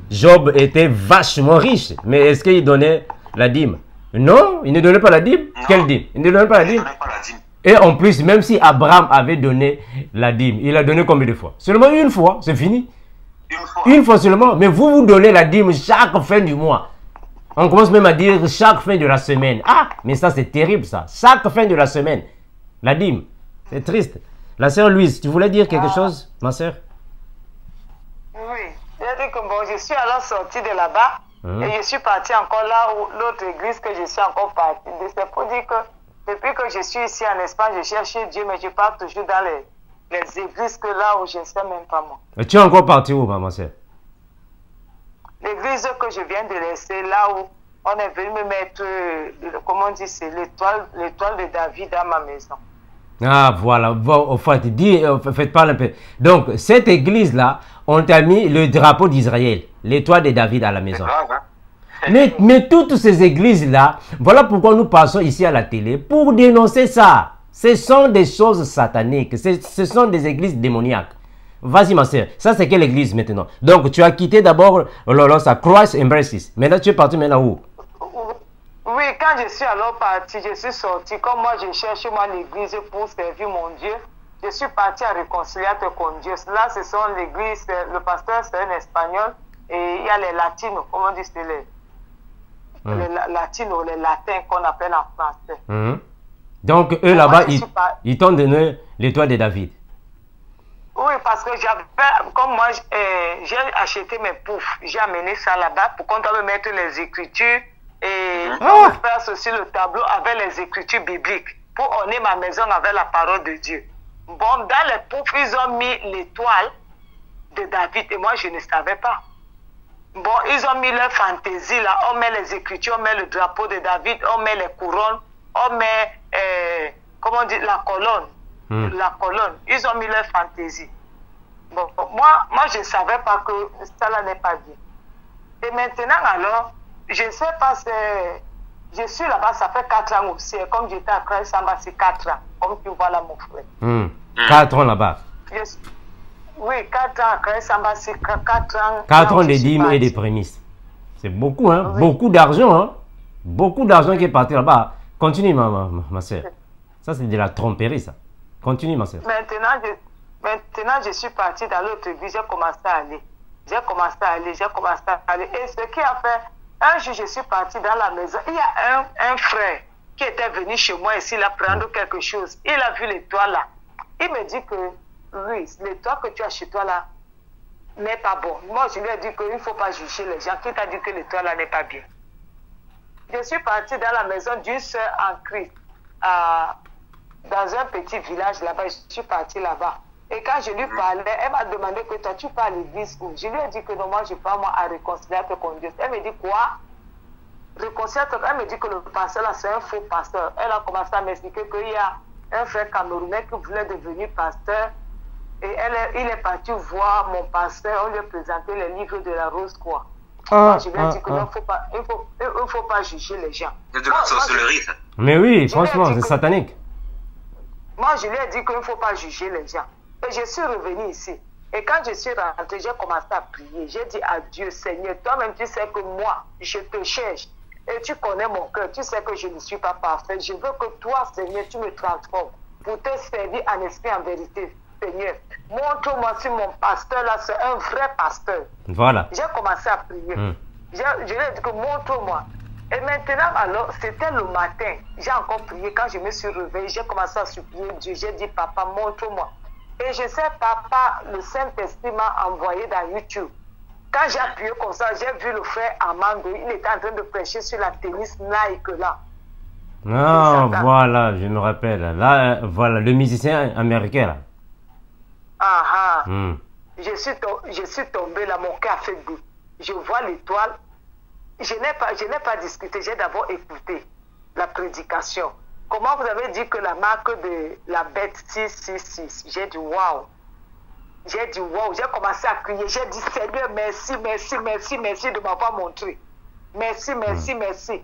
Job était vachement riche, mais est-ce qu'il donnait la dîme? Non, il ne donnait pas la dîme. Quelle dîme? Il ne donnait pas la dîme. Et en plus, même si Abraham avait donné la dîme, il a donné combien de fois? Seulement une fois, c'est fini. Une fois. Une fois seulement. Mais vous donnez la dîme chaque fin du mois. On commence même à dire chaque fin de la semaine. Ah, mais ça c'est terrible ça. Chaque fin de la semaine. La dîme. C'est triste. La sœur Louise, tu voulais dire quelque chose, ma sœur? Oui. J'ai dit que bon, je suis alors sortie de là-bas. Et je suis partie encore là où l'autre église que je suis encore partie. C'est pour dire que depuis que je suis ici en Espagne, je cherche Dieu, mais je pars toujours dans les églises que là où je ne sais même pas moi. Et tu es encore parti où, ma sœur? L'église que je viens de laisser, là où on est venu me mettre, comment on dit, c'est l'étoile de David dans ma maison. Ah, voilà. Au fait, faites parler un peu. Donc, cette église-là, on t'a mis le drapeau d'Israël, l'étoile de David à la maison. Mais toutes ces églises-là, voilà pourquoi nous passons ici à la télé, pour dénoncer ça. Ce sont des choses sataniques, ce sont des églises démoniaques. Vas-y ma soeur, ça c'est quelle église maintenant? Donc tu as quitté d'abord sa Christ Embraces, mais là tu es parti maintenant où? Oui, quand je suis alors parti, je suis sorti, comme moi je cherche moi l'église pour servir mon Dieu, je suis parti à réconciliateur con Dieu. Là ce sont l'église, le pasteur c'est un espagnol, et il y a les latinos, comment on dit, c'est les latinos, les latins qu'on appelle en français. Donc eux là-bas, ils t'ont donné l'étoile de David. Oui, parce que j'avais, comme moi, j'ai acheté mes poufs, j'ai amené ça là-bas pour qu'on doit me mettre les écritures et on faire aussi le tableau avec les écritures bibliques pour orner ma maison avec la parole de Dieu. Bon, dans les poufs, ils ont mis l'étoile de David et moi, je ne savais pas. Bon, ils ont mis leur fantaisie là, on met les écritures, on met le drapeau de David, on met les couronnes, on met, comment on dit, la colonne. La colonne, ils ont mis leur fantaisie. Bon, moi je ne savais pas que ça là n'est pas bien. Et maintenant alors, je ne sais pas, je suis là-bas, ça fait 4 ans aussi. Et comme j'étais à Christ, ça m'a fait 4 ans. Comme tu vois là, mon frère. 4 ans là-bas. Oui, 4 ans à Christ, ça m'a fait 4 ans. 4 ans de dîmes et des prémices. C'est beaucoup, hein? Oui. Beaucoup d'argent, hein? Beaucoup d'argent qui est parti là-bas. Continue, ma soeur. Ça, c'est de la tromperie, ça. Continue, ma soeur. Maintenant, je suis partie dans l'autre église, j'ai commencé à aller. J'ai commencé à aller. Et ce qui a fait, un jour, je suis partie dans la maison. Il y a un frère qui était venu chez moi ici, là, prendre quelque chose. Il a vu l'étoile là. Il me dit que, Louis, l'étoile que tu as chez toi là n'est pas bon. Moi, je lui ai dit qu'il ne faut pas juger les gens. Qui t'a dit que l'étoile là n'est pas bien? Je suis partie dans la maison d'une soeur en Christ, dans un petit village là-bas. Je suis partie là-bas. Et quand je lui parlais, elle m'a demandé que toi, tu pars à l'église où? Je lui ai dit que non, moi, je pars moi, à réconciliateur con Dieu. Elle me dit quoi? Réconciliateur, elle me dit que le pasteur là, c'est un faux pasteur. Elle a commencé à m'expliquer qu'il y a un frère camerounais qui voulait devenir pasteur. Et il est parti voir mon pasteur, on lui a présenté les livres de la Rose Croix. Moi, je lui ai dit que non, il ne faut pas juger les gens. C'est de la sorcellerie, ça. Mais oui, franchement, c'est satanique. Moi, je lui ai dit qu'il ne faut pas juger les gens. Et je suis revenue ici. Et quand je suis rentrée, j'ai commencé à prier. J'ai dit à Dieu, Seigneur, toi-même, tu sais que moi, je te cherche. Et tu connais mon cœur. Tu sais que je ne suis pas parfait. Je veux que toi, Seigneur, tu me transformes pour te servir en esprit, en vérité. Seigneur, montre-moi si mon pasteur là, c'est un vrai pasteur. Voilà. J'ai commencé à prier. Je lui ai dit que montre-moi. Et maintenant, alors, c'était le matin. J'ai encore prié. Quand je me suis réveillée, j'ai commencé à supplier Dieu. J'ai dit, papa, montre-moi. Et je sais, papa, le Saint-Esprit m'a envoyé dans YouTube. Quand j'ai appuyé comme ça, j'ai vu le frère Armando. Il était en train de prêcher sur la tennis Nike là. Ah, voilà, je me rappelle. Là, voilà, le musicien américain là. Je suis tombé là, mon cœur a fait bout. Je vois l'étoile. Je n'ai pas discuté, j'ai d'abord écouté la prédication. Comment vous avez dit que la marque de la bête 666? J'ai dit waouh. J'ai dit waouh. J'ai commencé à crier. J'ai dit Seigneur, merci, merci, merci, merci de m'avoir montré. Merci, merci, merci.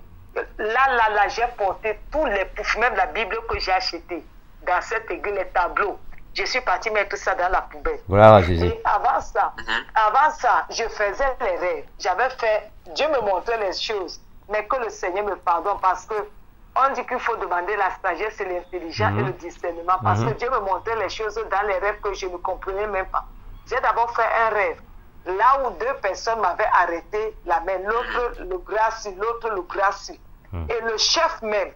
Là, j'ai porté tous les poufs, même la Bible que j'ai achetée dans cette église, les tableaux. Je suis partie mettre tout ça dans la poubelle. Voilà, Jésus. Et avant ça, je faisais les rêves. J'avais fait, Dieu me montrait les choses, mais que le Seigneur me pardonne parce que on dit qu'il faut demander la sagesse et l'intelligence et le discernement parce que Dieu me montrait les choses dans les rêves que je ne comprenais même pas. J'ai d'abord fait un rêve. là où deux personnes m'avaient arrêté la main, l'autre le bras sur, l'autre le bras sur. Et le chef même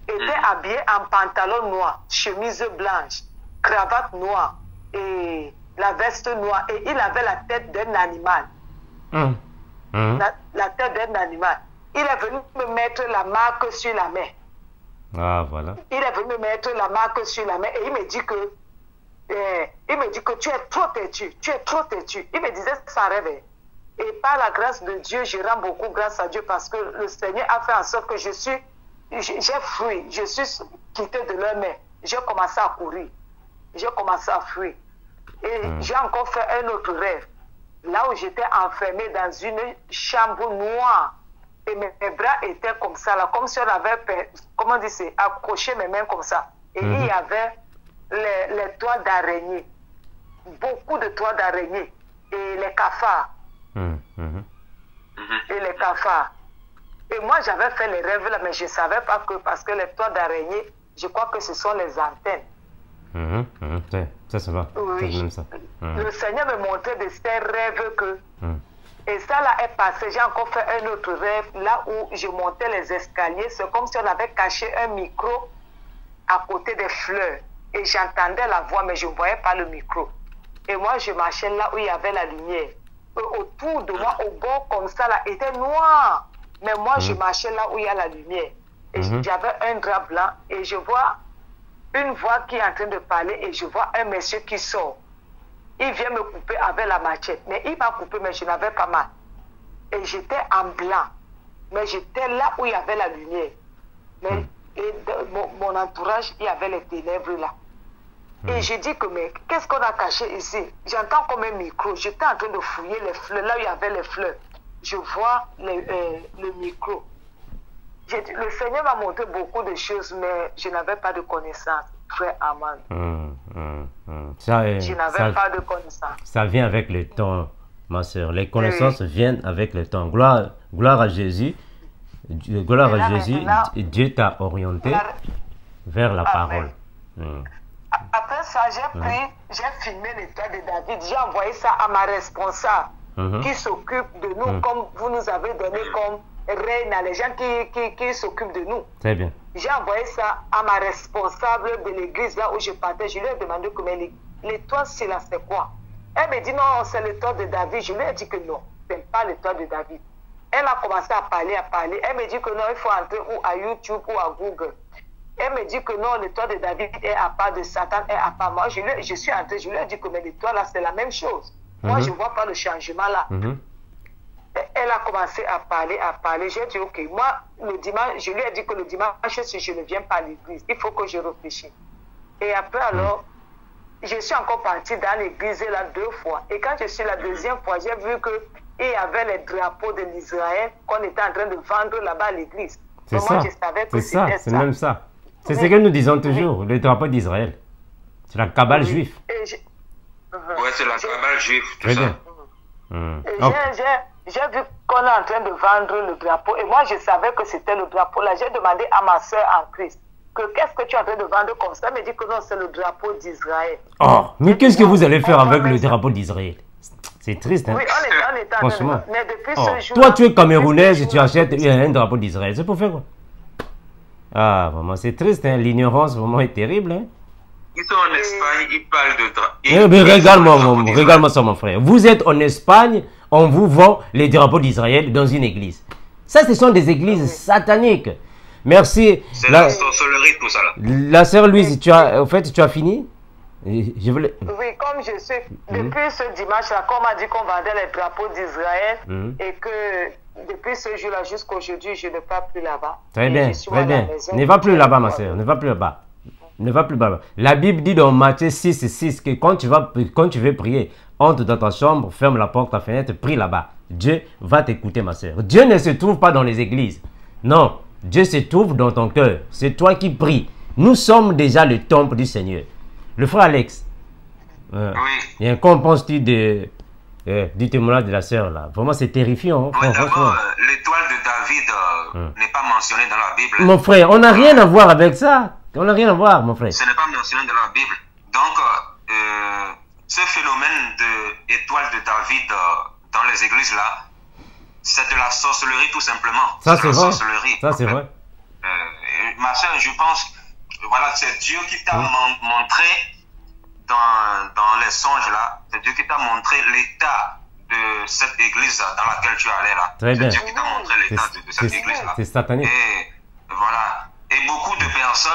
était habillé en pantalon noir, chemise blanche, cravate noire et la veste noire. Et il avait la tête d'un animal. La tête d'un animal. Il est venu me mettre la marque sur la main. Ah, voilà. Il est venu me mettre la marque sur la main et il me dit que tu es trop têtu, tu es trop têtu. Il me disait sans rêve. Et par la grâce de Dieu, je rends beaucoup grâce à Dieu parce que le Seigneur a fait en sorte que j'ai fui, je suis quitté de leur main. J'ai commencé à courir, j'ai commencé à fuir. Et j'ai encore fait un autre rêve. Là où j'étais enfermé dans une chambre noire. Et mes bras étaient comme ça, là, comme si on avait, comment dire, accroché mes mains comme ça. Et il y avait les toiles d'araignée, beaucoup de toiles d'araignée, et les cafards. Et les cafards. Et moi, j'avais fait les rêves là, mais je ne savais pas que, parce que les toiles d'araignée, je crois que ce sont les antennes. Ça va. Oui. Même ça. Le Seigneur me montrait de ces rêves que... Et ça là est passé, j'ai encore fait un autre rêve, là où je montais les escaliers, c'est comme si on avait caché un micro à côté des fleurs. Et j'entendais la voix, mais je ne voyais pas le micro. Et moi, je marchais là où il y avait la lumière. Et autour de moi, au bord comme ça, là, était noir. Mais moi, je marchais là où il y a la lumière. Et j'avais un drap blanc et je vois une voix qui est en train de parler et je vois un monsieur qui sort. Il vient me couper avec la machette. Mais il m'a coupé, mais je n'avais pas mal. Et j'étais en blanc. Mais j'étais là où il y avait la lumière. Mais mon entourage, il y avait les ténèbres là. Et j'ai dit que, mais qu'est-ce qu'on a caché ici? J'entends comme un micro. J'étais en train de fouiller les fleurs, là où il y avait les fleurs. Je vois le micro. Le Seigneur m'a montré beaucoup de choses, mais je n'avais pas de connaissance. Frère Amand. Je n'avais pas de connaissance. Ça vient avec le temps, ma soeur. Les connaissances viennent avec le temps. Gloire à Jésus. Gloire à Jésus. Dieu t'a orienté vers la parole. Après ça, j'ai filmé l'étoile de David. J'ai envoyé ça à ma responsable qui s'occupe de nous, comme vous nous avez donné comme reine à les gens qui s'occupent de nous. Très bien. J'ai envoyé ça à ma responsable de l'église là où je partais. Je lui ai demandé comment l'étoile c'est là, c'est quoi? Elle me dit non, c'est l'étoile de David. Je lui ai dit que non, c'est pas l'étoile de David. Elle a commencé à parler. Elle me dit que non, il faut entrer ou à YouTube ou à Google. Elle me dit que non, l'étoile de David est à part de Satan, est à part moi. Je suis entré, je lui ai dit que mais l'étoile là, c'est la même chose. Moi, je ne vois pas le changement là. Elle a commencé à parler. J'ai dit, ok, moi, le dimanche, je lui ai dit que le dimanche, si je ne viens pas à l'église, il faut que je réfléchisse. Et après, alors, je suis encore partie dans l'église là 2 fois. Et quand je suis la 2e fois, j'ai vu qu'il y avait les drapeaux de l'Israël qu'on était en train de vendre là-bas à l'église. C'est ça. C'est même ça. C'est ce que nous disons toujours, le drapeau d'Israël. C'est la cabale juive. Ouais, c'est la cabale juive. Très bien. J'ai vu qu'on est en train de vendre le drapeau et moi je savais que c'était le drapeau là. J'ai demandé à ma soeur en Christ que qu'est-ce que tu es en train de vendre comme ça. Elle me dit que non, c'est le drapeau d'Israël. Oh, mais qu'est-ce que vous allez faire avec le drapeau d'Israël? C'est triste, hein? Oui, on est en train de... Mais depuis ce jour... Toi, tu es camerounaise et tu achètes un drapeau d'Israël. C'est pour faire quoi? Ah, vraiment, c'est triste, hein? L'ignorance vraiment est terrible, hein? Ils sont en Espagne, ils parlent de drapeau. Mais regarde-moi ça, mon frère. Vous êtes en Espagne, on vous vend les drapeaux d'Israël dans une église. Ça, ce sont des églises sataniques. Merci. C'est la sorcellerie, tout ça là. La sœur Louise, tu as fini? Je voulais... Oui, comme je suis... Depuis ce dimanche-là, qu'on m'a dit qu'on vendait les drapeaux d'Israël et que depuis ce jour-là jusqu'aujourd'hui, je ne vais plus là-bas. Très bien, très bien. Ne va plus là-bas, ma sœur. Ne va plus là-bas. Ne va plus là-bas. La Bible dit dans Matthieu 6 que quand tu veux prier, entre dans ta chambre, ferme la porte, ta fenêtre, prie là-bas. Dieu va t'écouter, ma sœur. Dieu ne se trouve pas dans les églises. Non, Dieu se trouve dans ton cœur. C'est toi qui pries. Nous sommes déjà le temple du Seigneur. Le frère Alex, oui. Qu'en penses-tu du témoignage de la sœur là? Vraiment, c'est terrifiant. Oui, d'abord, l'étoile de David n'est pas mentionnée dans la Bible. Mon frère, on n'a rien à voir avec ça. On n'a rien à voir, mon frère. Ce n'est pas mentionné dans la Bible. Donc, ce phénomène d'étoile de David dans les églises là, c'est de la sorcellerie tout simplement. Ça c'est vrai. Ça c'est vrai. Ma soeur, je pense, voilà, c'est Dieu qui t'a montré dans les songes là, c'est Dieu qui t'a montré l'état de cette église dans laquelle tu allais là. Très bien. C'est Dieu qui t'a montré l'état de cette église là. C'est satanique. Et voilà. Et beaucoup de personnes,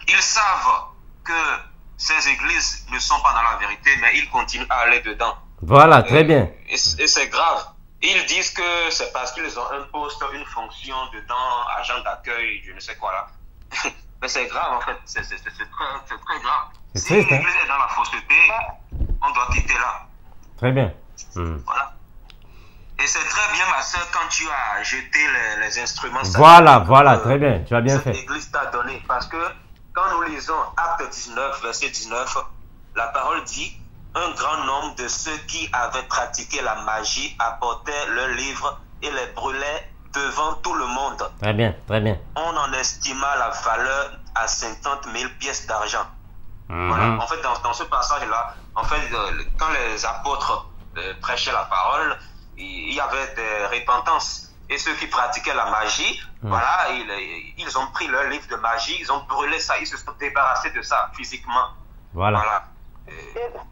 ils savent que ces églises ne sont pas dans la vérité, mais ils continuent à aller dedans. Voilà, très bien. Et c'est grave. Ils disent que c'est parce qu'ils ont un poste, une fonction dedans, agent d'accueil, je ne sais quoi là. Mais c'est grave en fait, c'est très grave. Si l'église est dans la fausseté, on doit quitter là. Très bien. Voilà. Et c'est très bien ma soeur quand tu as jeté les instruments. Voilà, très bien, tu as bien fait. L'église t'a donné, parce que quand nous lisons Acte 19, verset 19, la parole dit: un grand nombre de ceux qui avaient pratiqué la magie apportaient leurs livres et les brûlaient devant tout le monde. Très bien, très bien. On en estima la valeur à 50 000 pièces d'argent. Voilà. En fait, dans ce passage-là, en fait, quand les apôtres prêchaient la parole, il y avait des repentances. Et ceux qui pratiquaient la magie, voilà, ils ont pris leur livre de magie, ils ont brûlé ça, ils se sont débarrassés de ça physiquement. Voilà.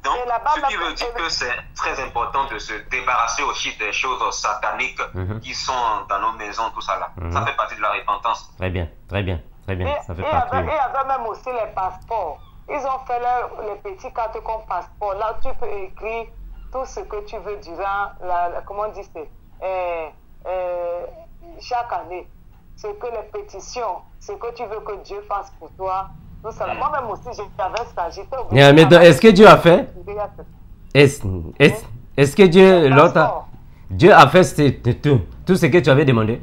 Donc, ce qui veut dire que c'est très important de se débarrasser aussi des choses sataniques qui sont dans nos maisons, tout ça là. Ça fait partie de la repentance. Très bien, très bien, très bien. Ça fait partie. Et il y avait même aussi les passeports. Ils ont fait les petits cartes comme passeport. Là, tu peux écrire tout ce que tu veux durant comment on dit chaque année. Ce que les pétitions, ce que tu veux que Dieu fasse pour toi. Moi-même aussi, j'avais ça. J'étais obligée. Mais est-ce que Dieu a fait? Est-ce que Dieu a fait tout ce que tu avais demandé?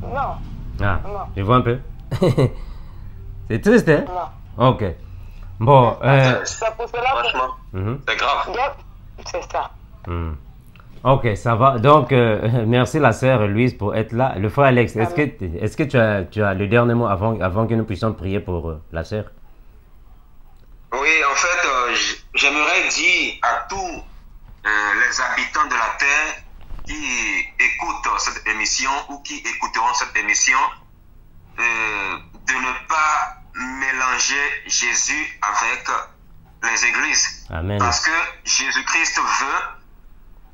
Non. Ah, non. Je vois un peu. C'est triste, hein? Non. Ok. Bon. C'est pour cela que... C'est grave. C'est ça. Ok, ça va. Donc, merci la sœur Louise pour être là. Le frère Alex, est-ce que tu as le dernier mot avant que nous puissions prier pour la sœur? Oui, en fait, j'aimerais dire à tous les habitants de la terre qui écoutent cette émission ou qui écouteront cette émission de ne pas mélanger Jésus avec les églises. Amen. Parce que Jésus-Christ veut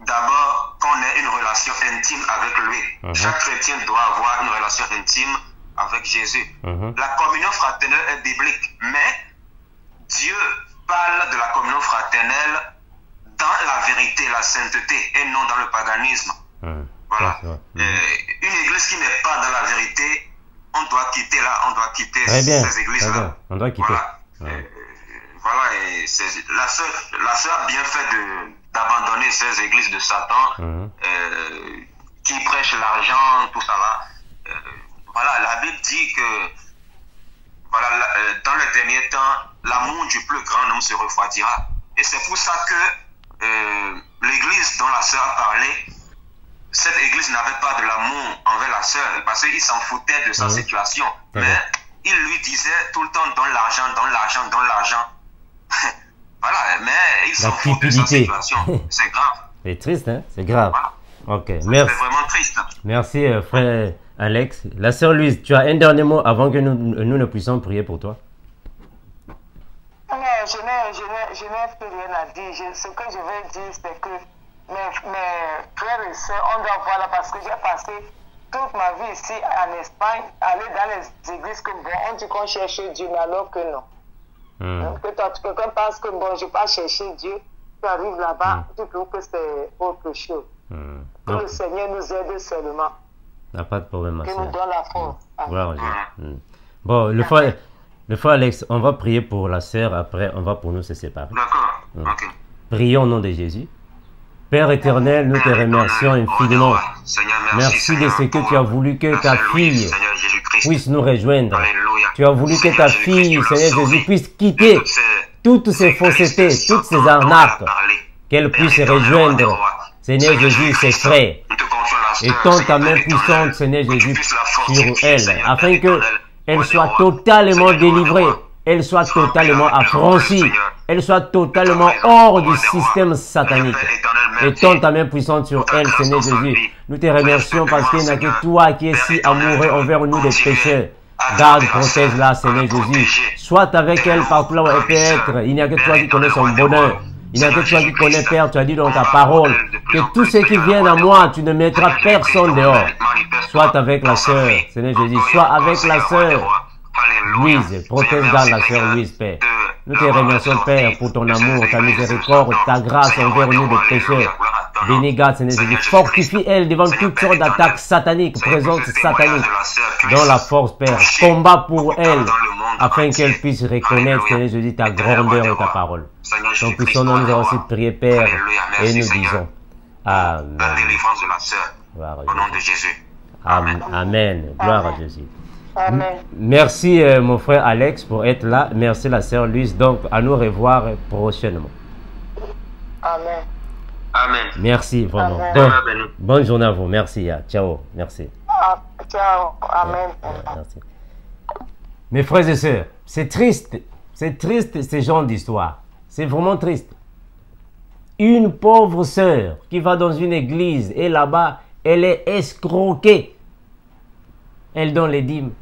d'abord qu'on ait une relation intime avec lui. Chaque chrétien doit avoir une relation intime avec Jésus. La communion fraternelle est biblique, mais Dieu parle de la communion fraternelle dans la vérité, la sainteté, et non dans le paganisme. Voilà. Une église qui n'est pas dans la vérité, on doit quitter là, on doit quitter ces églises-là. On doit quitter. Voilà. Voilà, et la sœur a bien fait d'abandonner ces églises de Satan qui prêchent l'argent, tout ça là. Voilà, la Bible dit que voilà, dans le dernier temps, l'amour du plus grand homme se refroidira. Et c'est pour ça que l'église dont la sœur a parlé, cette église n'avait pas de l'amour envers la sœur parce qu'il s'en foutait de sa situation. Mais il lui disait tout le temps: donne l'argent, donne l'argent, donne l'argent. Voilà, mais il s'en fout de sa situation. C'est grave. C'est triste, hein? C'est grave. Voilà. Ok, merci. C'est vraiment triste. Merci, frère Alex. La sœur Louise, tu as un dernier mot avant que nous ne puissions prier pour toi? Je n'ai plus rien à dire. Ce que je veux dire, c'est que mes frères et sœurs, on doit voir là, parce que j'ai passé toute ma vie ici en Espagne, aller dans les églises que bon, on dit qu'on cherche Dieu, mais alors que non. Quelqu'un pense que bon, je ne vais pas chercher Dieu, tu arrives là-bas, tu trouves que c'est autre chose. Que le Seigneur nous aide seulement. Il n'y a pas de problème. Qu'il nous donne la force. Bon, le frère Alex, on va prier pour la sœur, après on va pour nous se séparer. D'accord. Prions au nom de Jésus. Père éternel, nous te remercions infiniment. Merci de ce que tu as voulu que ta fille puisse nous rejoindre. Tu as voulu que ta fille, Seigneur Jésus, puisse quitter toutes ces faussetés, toutes ces arnaques, qu'elle puisse rejoindre, Seigneur Jésus, ses frères. Et tends ta main puissante, Seigneur Jésus, sur elle, afin qu'elle soit totalement délivrée elle soit totalement affranchie, elle soit totalement hors du système satanique. Et tends ta main puissante sur elle, Seigneur Jésus. Nous te remercions parce qu'il n'y a que toi qui es si amoureux envers nous des pécheurs. Garde, protège-la, Seigneur Jésus. Sois avec elle partout là où elle peut être. Il n'y a que toi qui connais son bonheur. Il n'y a que toi qui connais, Père. Tu as dit dans ta parole que tous ceux qui viennent à moi, tu ne mettras personne dehors. Sois avec la sœur, Seigneur Jésus. Sois avec la sœur Louise. Protège, garde la sœur Louise, Père. Nous te remercions, Père, pour ton amour, ta miséricorde, ta grâce envers nous des pécheurs. Bénis, garde, Seigneur Jésus. Fortifie-elle devant toutes sortes d'attaques sataniques, présentes sataniques. Dans la force, Père. Combat pour elle, afin qu'elle puisse reconnaître, Seigneur Jésus, ta grandeur et ta parole. Donc, puissions nous avons aussi prié, Père, et nous disons Amen. Gloire à Jésus. Amen. Gloire à Jésus. Amen. Merci, mon frère Alex, pour être là. Merci, la sœur Luce. Donc, à nous revoir prochainement. Amen. Amen. Merci, vraiment. Bonne journée à vous. Merci. Ciao. Merci. Ciao. Amen. Merci. Mes frères et sœurs, c'est triste. C'est triste, ce genre d'histoire. C'est vraiment triste. Une pauvre sœur qui va dans une église et là-bas, elle est escroquée. Elle donne les dîmes,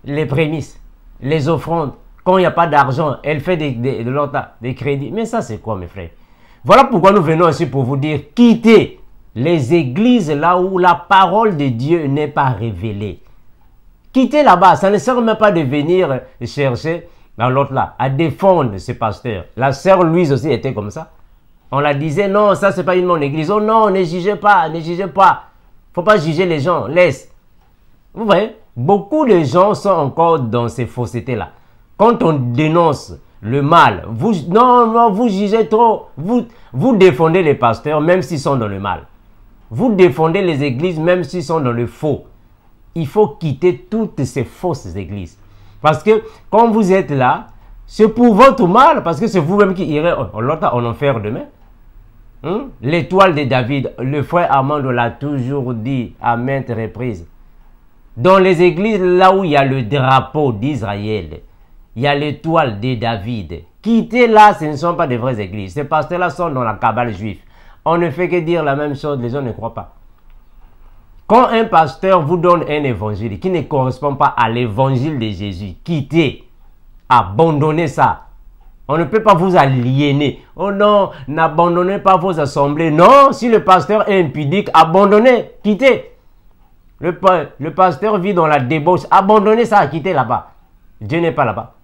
les prémices, les offrandes. Quand il n'y a pas d'argent, elle fait des crédits. Mais ça, c'est quoi, mes frères? Voilà pourquoi nous venons ici pour vous dire, quittez les églises là où la parole de Dieu n'est pas révélée. Quittez là-bas. Ça ne sert même pas de venir chercher dans l'autre là, à défendre ces pasteurs. La sœur Louise aussi était comme ça. On la disait, non, ça c'est pas une mon église. Oh non, ne jugez pas, ne jugez pas. Faut pas juger les gens, laisse. Vous voyez, beaucoup de gens sont encore dans ces faussetés-là. Quand on dénonce le mal, vous jugez trop. Vous défendez les pasteurs même s'ils sont dans le mal. Vous défendez les églises même s'ils sont dans le faux. Il faut quitter toutes ces fausses églises. Parce que quand vous êtes là, c'est pour votre mal, parce que c'est vous-même qui irez en enfer demain. L'étoile de David, le frère Armand l'a toujours dit à maintes reprises. Dans les églises, là où il y a le drapeau d'Israël, il y a l'étoile de David. Quittez là, ce ne sont pas des vraies églises. Ces pasteurs-là sont dans la cabale juive. On ne fait que dire la même chose, les gens ne croient pas. Quand un pasteur vous donne un évangile qui ne correspond pas à l'évangile de Jésus, quittez, abandonnez ça. On ne peut pas vous aliéner. Oh non, n'abandonnez pas vos assemblées. Non, si le pasteur est impudique, abandonnez, quittez. Le pasteur vit dans la débauche. Abandonnez ça, quittez là-bas. Dieu n'est pas là-bas.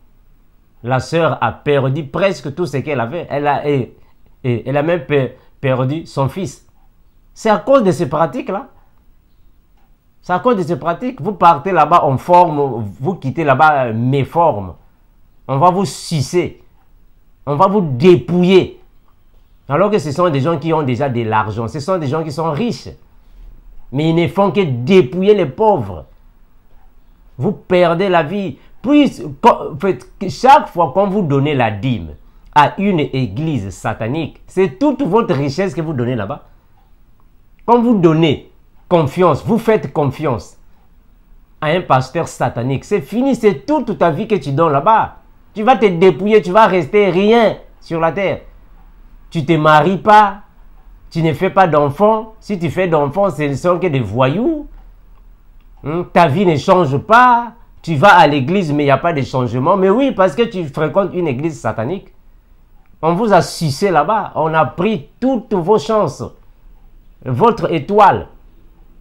La sœur a perdu presque tout ce qu'elle avait. Elle a même perdu son fils. C'est à cause de ces pratiques-là. C'est à cause de ces pratiques. Vous partez là-bas en forme, vous quittez là-bas méforme. On va vous sucer. On va vous dépouiller. Alors que ce sont des gens qui ont déjà de l'argent. Ce sont des gens qui sont riches. Mais ils ne font que dépouiller les pauvres. Vous perdez la vie. Puis, chaque fois qu'on vous donnez la dîme à une église satanique, c'est toute votre richesse que vous donnez là-bas. Quand vous donnez confiance, vous faites confiance à un pasteur satanique, c'est fini, c'est toute ta vie que tu donnes là-bas. Tu vas te dépouiller, tu vas rester rien sur la terre. Tu ne te maries pas. Tu ne fais pas d'enfants. Si tu fais d'enfants, ce ne sont que des voyous. Ta vie ne change pas. Tu vas à l'église, mais il n'y a pas de changement. Mais oui, parce que tu fréquentes une église satanique. On vous a sucé là-bas. On a pris toutes vos chances. Votre étoile.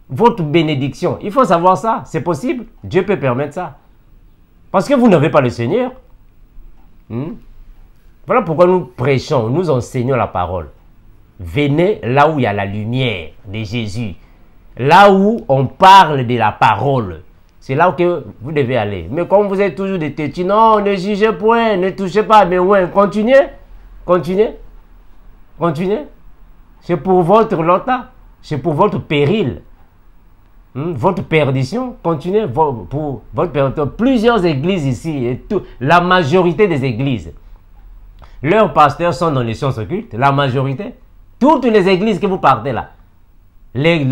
Votre bénédiction. Il faut savoir ça. C'est possible. Dieu peut permettre ça. Parce que vous n'avez pas le Seigneur. Voilà pourquoi nous prêchons, nous enseignons la parole. Venez là où il y a la lumière de Jésus. Là où on parle de la parole. C'est là que vous devez aller. Mais comme vous êtes toujours des têtus, non, ne jugez point, ne touchez pas. Mais ouais, continuez. Continuez. Continuez. C'est pour votre lota. C'est pour votre péril. Votre perdition. Continuez pour votre perdition. Plusieurs églises ici, et la majorité des églises, leurs pasteurs sont dans les sciences occultes. La majorité. Toutes les églises que vous partez là, les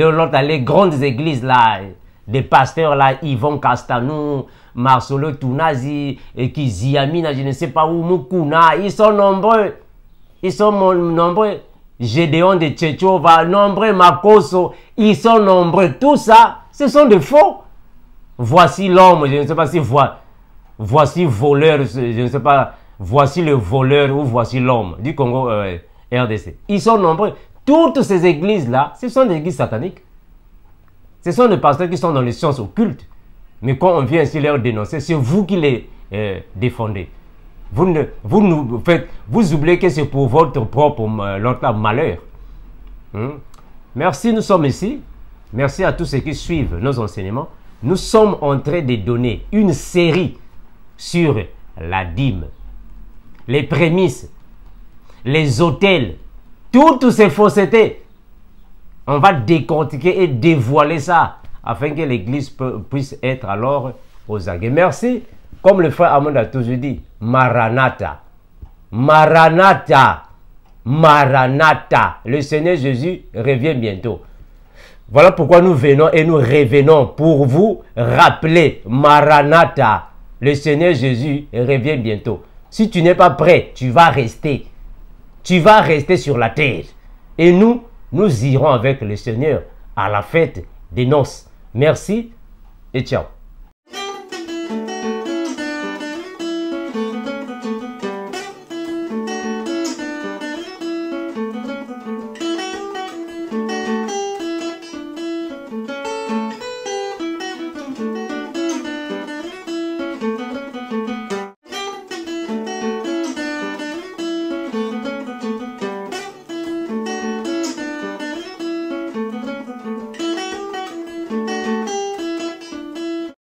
grandes églises là, des pasteurs là, Yvon Castanou, Marcelo Tounazi, Kiziamina, je ne sais pas où, Mukuna, ils sont nombreux. Ils sont nombreux. Gédéon de Tchétchova, nombreux Makoso, ils sont nombreux. Tout ça, ce sont des faux. Voici l'homme, je ne sais pas si voici voleur, je ne sais pas, voici le voleur ou voici l'homme du Congo RDC. Ils sont nombreux. Toutes ces églises-là, ce sont des églises sataniques. Ce sont des pasteurs qui sont dans les sciences occultes. Mais quand on vient ici leur dénoncer, c'est vous qui les défendez. Vous oubliez que c'est pour votre propre malheur. Merci, nous sommes ici. Merci à tous ceux qui suivent nos enseignements. Nous sommes en train de donner une série sur la dîme, les prémices, les autels, toutes ces faussetés. On va décortiquer et dévoiler ça afin que l'Église puisse être alors aux aguets. Merci. Comme le frère Amand a toujours dit, Maranatha, Maranatha, Maranatha. Le Seigneur Jésus revient bientôt. Voilà pourquoi nous venons et nous revenons pour vous rappeler, Maranatha, le Seigneur Jésus revient bientôt. Si tu n'es pas prêt, tu vas rester. Tu vas rester sur la terre. Et nous irons avec le Seigneur à la fête des noces. Merci et ciao.